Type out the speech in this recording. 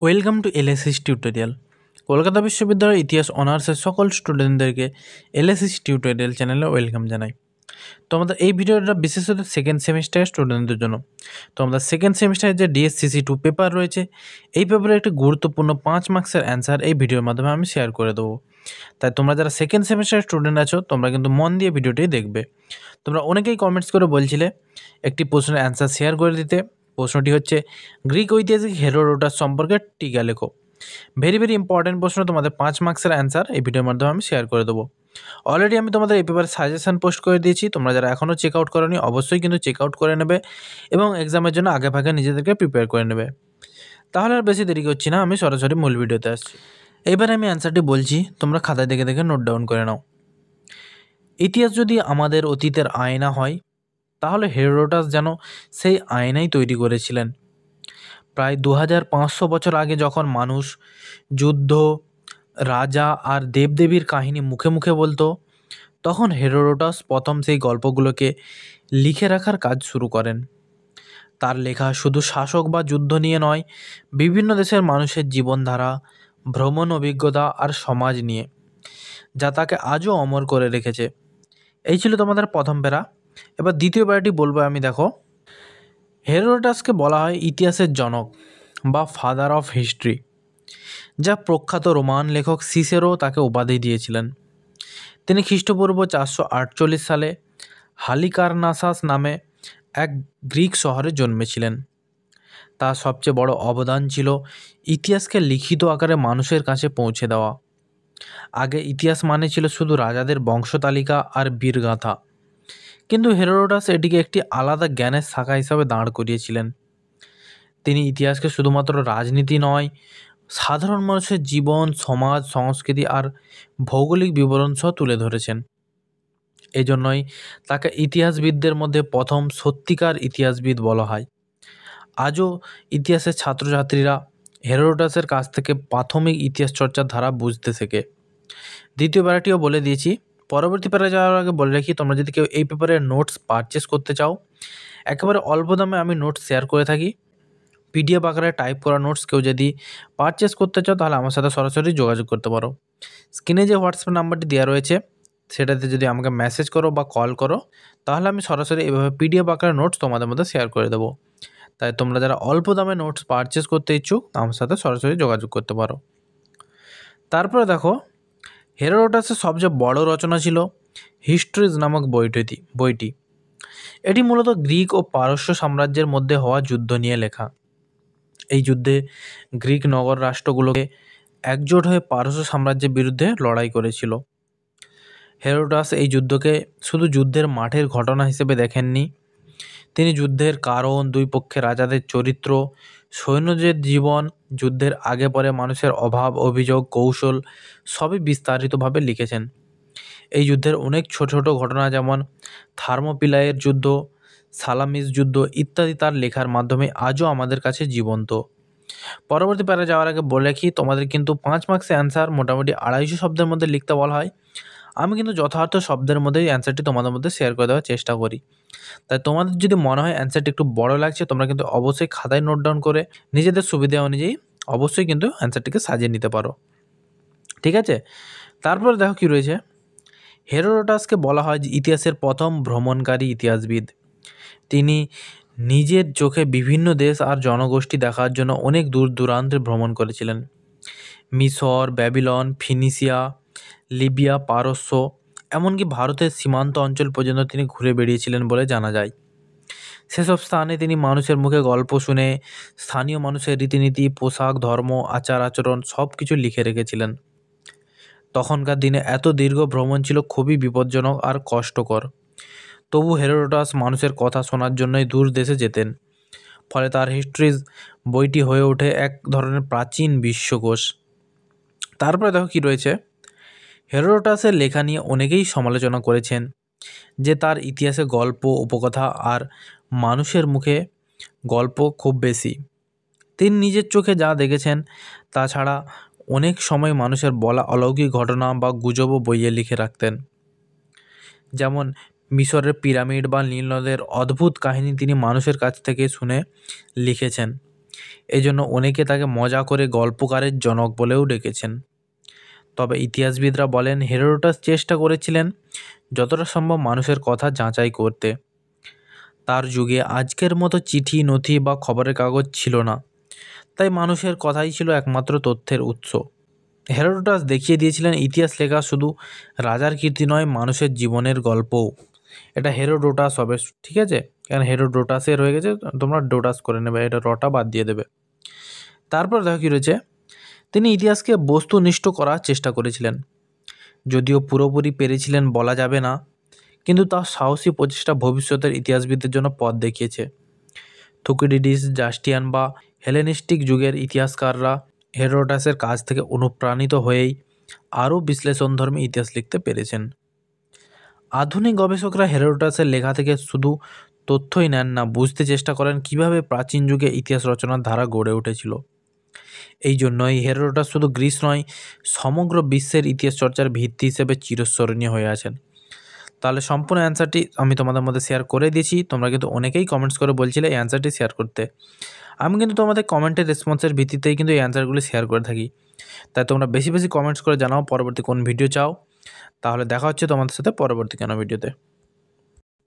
Welcome to LSS tutorial. Kolkata বিশ্ববিদ্যালয়ের ইতিহাস অনার্সের সকল স্টুডেন্টদেরকে এলএসএস টিউটোরিয়াল চ্যানেলে ওয়েলকাম জানাই। তো আমাদের এই ভিডিওটা বিশেষত সেকেন্ড সেমিস্টারের স্টুডেন্টদের জন্য। তো আমাদের সেকেন্ড সেমিস্টারের যে DSCC2 পেপার রয়েছে, এই পেপারে একটি গুরুত্বপূর্ণ 5 মার্কসের অ্যান্সার এই ভিডিওর মাধ্যমে আমি শেয়ার করে দেবো। তাই তোমরা যারা সেকেন্ড সেমিস্টারের স্টুডেন্ট আছো, তোমরা কিন্তু মন দিয়ে ভিডিওটি দেখবে। তোমরা অনেকেই কমেন্টস করে বলছিলে একটি প্রশ্নের অ্যান্সার শেয়ার করে দিতে। প্রশ্নটি হচ্ছে, গ্রিক ঐতিহাসিক হেরোডোটাস সম্পর্কে টিকা লেখো। ভেরি ইম্পর্টেন্ট প্রশ্ন, তোমাদের 5 মার্কসের অ্যান্সার এই ভিডিওর মাধ্যমে আমি শেয়ার করে দেবো। অলরেডি আমি তোমাদের এই পেপারে সাজেশন পোস্ট করে দিয়েছি। তোমরা যারা এখনও চেক আউট করোনি, অবশ্যই কিন্তু চেক আউট করে নেবে এবং এক্সামের জন্য আগে ভাগে নিজেদেরকে প্রিপেয়ার করে নেবে। তাহলে আর বেশি দেরি করছি না, আমি সরাসরি মূল ভিডিওতে আসছি। এবারে আমি অ্যান্সারটি বলছি, তোমরা খাতায় দেখে দেখে নোট ডাউন করে নাও। ইতিহাস যদি আমাদের অতীতের আয়না হয়, তাহলে হেরোডোটাস যেন সেই আয়নাই তৈরি করেছিলেন। প্রায় 2500 বছর আগে যখন মানুষ যুদ্ধ, রাজা আর দেবদেবীর কাহিনী মুখে মুখে বলতো, তখন হেরোডোটাস প্রথম সেই গল্পগুলোকে লিখে রাখার কাজ শুরু করেন। তার লেখা শুধু শাসক বা যুদ্ধ নিয়ে নয়, বিভিন্ন দেশের মানুষের জীবনধারা, ভ্রমণ অভিজ্ঞতা আর সমাজ নিয়ে, যা তাকে আজও অমর করে রেখেছে। এই ছিল তোমাদের প্রথম প্যারা। এবার দ্বিতীয় প্যারাটি বলবো আমি। দেখো, হেরোডোটাসকে বলা হয় ইতিহাসের জনক বা ফাদার অফ হিস্ট্রি, যা প্রখ্যাত রোমান লেখক সিসেরো তাকে উপাধি দিয়েছিলেন। তিনি খ্রিস্টপূর্ব 448 সালে হালিকারনাসাস নামে এক গ্রিক শহরে জন্মেছিলেন। তার সবচেয়ে বড় অবদান ছিল ইতিহাসকে লিখিত আকারে মানুষের কাছে পৌঁছে দেওয়া। আগে ইতিহাস মানে ছিল শুধু রাজাদের বংশতালিকা আর বীরগাথা, কিন্তু হেরোডোটাস এটিকে একটি আলাদা জ্ঞানের শাখা হিসাবে দাঁড় করিয়েছিলেন। তিনি ইতিহাসকে শুধুমাত্র রাজনীতি নয়, সাধারণ মানুষের জীবন, সমাজ, সংস্কৃতি আর ভৌগোলিক বিবরণ সহ তুলে ধরেছেন। এই জন্যই তাকে ইতিহাসবিদদের মধ্যে প্রথম সত্যিকার ইতিহাসবিদ বলা হয়। আজও ইতিহাসের ছাত্রছাত্রীরা হেরোডোটাসের কাছ থেকে প্রাথমিক ইতিহাস চর্চার ধারা বুঝতে শেখে। দ্বিতীয় প্যারাটিও বলে দিয়েছি। পরবর্তী প্যারা যাওয়ার আগে বলে রাখি, তোমরা যদি কেউ এই পেপারের নোটস পারচেস করতে চাও, একেবারে অল্প দামে আমি নোটস শেয়ার করে থাকি। PDF আকারে টাইপ করা নোটস কেউ যদি পারচেস করতে চাও, তাহলে আমার সাথে সরাসরি যোগাযোগ করতে পারো। স্ক্রিনে যে হোয়াটসঅ্যাপ নাম্বারটি দেওয়া রয়েছে, সেটাতে যদি আমাকে মেসেজ করো বা কল করো, তাহলে আমি সরাসরি এভাবে PDF আকারে নোটস তোমাদের মধ্যে শেয়ার করে দেবো। তাই তোমরা যারা অল্প দামে নোটস পারচেস করতে ইচ্ছুক, আমার সাথে সরাসরি যোগাযোগ করতে পারো। তারপরে দেখো, হেরোডোটাসের সবচেয়ে বড় রচনা ছিল হিস্ট্রিজ নামক বইটি। এটি মূলত গ্রিক ও পারস্য সাম্রাজ্যের মধ্যে হওয়া যুদ্ধ নিয়ে লেখা। এই যুদ্ধে গ্রিক নগর রাষ্ট্রগুলোকে একজোট হয়ে পারস্য সাম্রাজ্যের বিরুদ্ধে লড়াই করেছিল। হেরোডোটাস এই যুদ্ধকে শুধু যুদ্ধের মাঠের ঘটনা হিসেবে দেখেননি, তিনি যুদ্ধের কারণ, দুই পক্ষের রাজাদের চরিত্র, সৈন্যদের জীবন, যুদ্ধের আগে পরে মানুষের অভাব, অভিযোগ, কৌশল সবই বিস্তারিতভাবে লিখেছেন। এই যুদ্ধের অনেক ছোট ছোট ঘটনা, যেমন থার্মোপিলাইয়ের যুদ্ধ, সালামিস যুদ্ধ ইত্যাদি, তার লেখার মাধ্যমে আজও আমাদের কাছে জীবন্ত। পরবর্তী প্যারা যাওয়ার আগে বলে রাখি, তোমাদের কিন্তু 5 মার্কসের অ্যান্সার মোটামুটি 250 শব্দের মধ্যে লিখতে বলা হয়। আমি কিন্তু যথার্থ শব্দের মধ্যেই অ্যান্সারটি তোমাদের মধ্যে শেয়ার করে দেওয়ার চেষ্টা করি। তাই তোমাদের যদি মনে হয় অ্যান্সারটি একটু বড় লাগছে, তোমরা কিন্তু অবশ্যই খাতায় নোট ডাউন করে নিজেদের সুবিধা অনুযায়ী অবশ্যই কিন্তু অ্যান্সারটিকে সাজিয়ে নিতে পারো। ঠিক আছে? তারপরে দেখো কি রয়েছে। হেরোডোটাসকে বলা হয় যে ইতিহাসের প্রথম ভ্রমণকারী ইতিহাসবিদ। তিনি নিজের চোখে বিভিন্ন দেশ আর জনগোষ্ঠী দেখার জন্য অনেক দূর দূরান্তে ভ্রমণ করেছিলেন। মিশর, ব্যাবিলন, ফিনিশিয়া, লিবিয়া, পারস্য, এমনকি ভারতের সীমান্ত অঞ্চল পর্যন্ত তিনি ঘুরে বেড়িয়েছিলেন বলে জানা যায়। সেসব স্থানে তিনি মানুষের মুখে গল্প শুনে স্থানীয় মানুষের রীতিনীতি, পোশাক, ধর্ম, আচার আচরণ সব কিছু লিখে রেখেছিলেন। তখনকার দিনে এত দীর্ঘ ভ্রমণ ছিল খুবই বিপজ্জনক আর কষ্টকর। তবু হেরোডোটাস মানুষের কথা শোনার জন্যই দূর দেশে যেতেন। ফলে তার হিস্ট্রিজ বইটি হয়ে ওঠে এক ধরনের প্রাচীন বিশ্বকোষ। তারপরে দেখো কি রয়েছে। হেরোডোটাসের লেখা নিয়ে অনেকেই সমালোচনা করেছেন যে তার ইতিহাসে গল্প, উপকথা আর মানুষের মুখে গল্প খুব বেশি। তিনি নিজের চোখে যা দেখেছেন, তাছাড়া অনেক সময় মানুষের বলা অলৌকিক ঘটনা বা গুজবও বইয়ে লিখে রাখতেন। যেমন মিশরের পিরামিড বা নীল নদের অদ্ভুত কাহিনী তিনি মানুষের কাছ থেকে শুনে লিখেছেন। এই জন্য অনেকে তাকে মজা করে গল্পকারের জনক বলেও ডেকেছেন। তবে ইতিহাসবিদরা বলেন হেরোডোটাস চেষ্টা করেছিলেন যতটা সম্ভব মানুষের কথা যাচাই করতে। তার যুগে আজকের মতো চিঠি, নথি বা খবরের কাগজ ছিল না, তাই মানুষের কথাই ছিল একমাত্র তথ্যের উৎস। হেরোডোটাস দেখিয়ে দিয়েছিলেন ইতিহাস লেখা শুধু রাজার কীর্তি নয়, মানুষের জীবনের গল্পও। এটা হেরোডোটাস হবে, ঠিক আছে? কারণ হেরোডোটাসে রয়ে গেছে, তোমরা ডোটাস করে নেবে, এটা রটা বাদ দিয়ে দেবে। তারপর দেখো কী রয়েছে, তিনি ইতিহাসকে বস্তুনিষ্ঠ করার চেষ্টা করেছিলেন। যদিও পুরোপুরি পেরেছিলেন বলা যাবে না, কিন্তু তার সাহসী প্রচেষ্টা ভবিষ্যতের ইতিহাসবিদদের জন্য পথ দেখিয়েছে। থুকিডিডিস, জাস্টিয়ান বা হেলেনিস্টিক যুগের ইতিহাসকাররা হেরোডোটাসের কাছ থেকে অনুপ্রাণিত হয়েই আরও বিশ্লেষণধর্মী ইতিহাস লিখতে পেরেছেন। আধুনিক গবেষকরা হেরোডোটাসের লেখা থেকে শুধু তথ্যই নেন না, বুঝতে চেষ্টা করেন কীভাবে প্রাচীন যুগে ইতিহাস রচনার ধারা গড়ে উঠেছিল। এই জন্যই হেরোডোটাস শুধু গ্রিস নয়, সমগ্র বিশ্বের ইতিহাস চর্চার ভিত্তি হিসেবে চিরস্মরণীয় হয়ে আছেন। তাহলে সম্পূর্ণ অ্যান্সারটি আমি তোমাদের মধ্যে শেয়ার করে দিয়েছি। তোমরা কিন্তু অনেকেই কমেন্টস করে বলছিলে এই অ্যান্সারটি শেয়ার করতে। আমি কিন্তু তোমাদের কমেন্টের রেসপন্সের ভিত্তিতেই কিন্তু এই অ্যান্সারগুলি শেয়ার করে থাকি। তাই তোমরা বেশি বেশি কমেন্টস করে জানাও পরবর্তী কোন ভিডিও চাও। তাহলে দেখা হচ্ছে তোমাদের সাথে পরবর্তী কোনো ভিডিওতে।